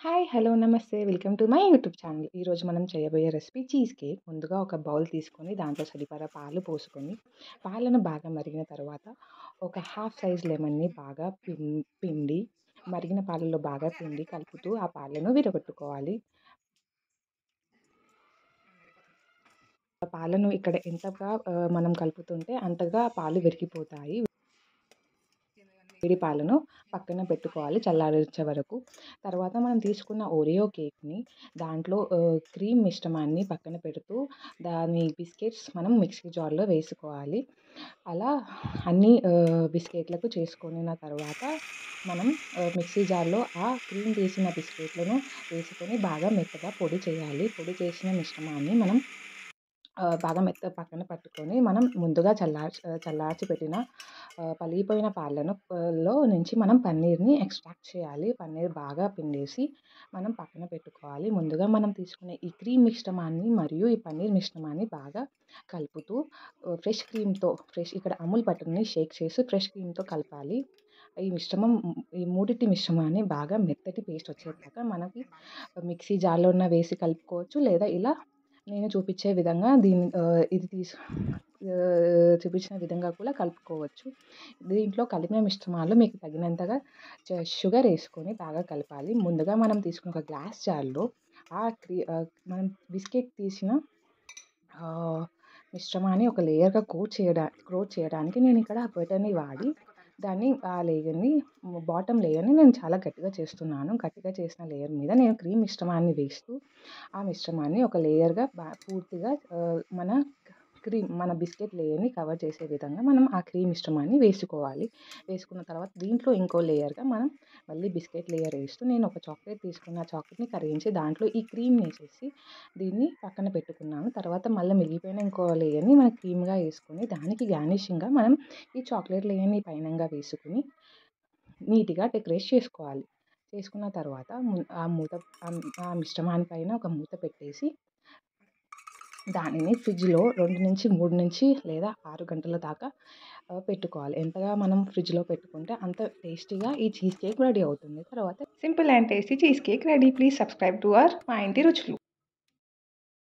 Hi! Hello! నమస్తే. Welcome to my YouTube channel. ఈరోజు మనం చేయబోయే రెసిపీ చీజ్ కేక్. ముందుగా ఒక బౌల్ తీసుకొని దాంట్లో సరిపడా పాలు పోసుకొని, పాలను బాగా మరిగిన తర్వాత ఒక హాఫ్ సైజ్ లెమన్‌ని బాగా పిండి మరిగిన పాలల్లో బాగా పిండి కలుపుతూ ఆ పాలను విరగొట్టుకోవాలి. ఆ పాలను ఇక్కడ ఎంతగా మనం కలుపుతుంటే అంతగా పాలు విరిగిపోతాయి. వేడి పాలను పక్కన పెట్టుకోవాలి చల్లారించే వరకు. తర్వాత మనం తీసుకున్న ఓరియో కేక్‌ని దాంట్లో క్రీమ్ మిశ్రమాన్ని పక్కన పెడుతూ దాని బిస్కెట్స్ మనం మిక్సీ జార్‌లో వేసుకోవాలి. అలా అన్ని బిస్కెట్‌లకు చేసుకొనిన తర్వాత మనం మిక్సీ జార్‌లో ఆ క్రీమ్ వేసిన బిస్కెట్‌లను వేసుకొని బాగా మెత్తగా పొడి చేయాలి. పొడి చేసిన మిశ్రమాన్ని మనం బాగా మెత్తగా పక్కన పట్టుకొని మనం ముందుగా చల్లార్చి పెట్టిన పగిలిపోయిన పాలను లో నుంచి మనం పన్నీర్‌ని ఎక్స్ట్రాక్ట్ చేయాలి. పన్నీర్ బాగా పిండేసి మనం పక్కన పెట్టుకోవాలి. ముందుగా మనం తీసుకునే ఈ క్రీమ్ మిశ్రమాన్ని మరియు ఈ పన్నీర్ మిశ్రమాన్ని బాగా కలుపుతూ ఫ్రెష్ ఇక్కడ అమూల్ బటర్‌ని షేక్ చేసి ఫ్రెష్ క్రీమ్‌తో కలపాలి. ఈ మూడిటి మిశ్రమాన్ని బాగా మెత్తటి పేస్ట్ వచ్చేదాకా మనకి మిక్సీ జార్‌లోన వేసి కలుపుకోవచ్చు. లేదా ఇలా నేను చూపించే విధంగా చూపించిన విధంగా కూడా కలుపుకోవచ్చు. దీంట్లో కలిపిన మిశ్రమాలు మీకు తగినంతగా షుగర్ ఏసుకొని బాగా కలపాలి. ముందుగా మనం తీసుకున్న ఒక గ్లాస్ జార్‌లో మనం బిస్కెట్ తీసిన ఆహ్, మిశ్రమాన్ని ఒక లేయర్‌గా కోట్ చేయడానికి నేనిక్కడ బటర్‌ని వాడి దాన్ని ఆ లేయర్‌ని బాటమ్ లేయర్‌ని నేను చాలా గట్టిగా చేస్తున్నాను. గట్టిగా చేసిన లేయర్ మీద నేను క్రీమ్ మిశ్రమాన్ని వేస్తూ, ఆ మిశ్రమాన్ని ఒక లేయర్‌గా పూర్తిగా మన బిస్కెట్ లేయర్‌ని కవర్ చేసే విధంగా మనం ఆ క్రీమ్ మిశ్రమాన్ని వేసుకోవాలి. వేసుకున్న తర్వాత దీంట్లో ఇంకో లేయర్‌గా మనం మళ్ళీ బిస్కెట్ లేయర్ ఏస్తూ నేను ఒక చాక్లేట్ తీసుకున్న ఆ చాక్లేట్‌ని కరిగించి దాంట్లో ఈ క్రీమ్‌నేసేసి దీన్ని పక్కన పెట్టుకున్నాను. తర్వాత మళ్ళా మిగిలిపోయిన ఇంకో లేయర్‌ని మనం క్రీమ్‌గా ఏసుకొని దానికి గార్నిషింగ్‌గా మనం ఈ చాక్లేట్ లేయర్‌ని పైనంగా వేసుకొని నీట్‌గా డెకరేట్ చేసుకోవాలి. చేసుకున్న తర్వాత ఆ మూత ఆ మిశ్రమాని పైన ఒక మూత పెట్టేసి దానిని ఫ్రిడ్జ్‌లో 2-3 లేదా 6 గంటల దాకా పెట్టుకోవాలి. ఎంతగా మనం ఫ్రిడ్జ్‌లో పెట్టుకుంటే అంత టేస్టీగా ఈ చీజ్ కేక్ రెడీ అవుతుంది. తర్వాత simple and tasty cheese cake ready. Please subscribe to మా ఇంటి రుచులు.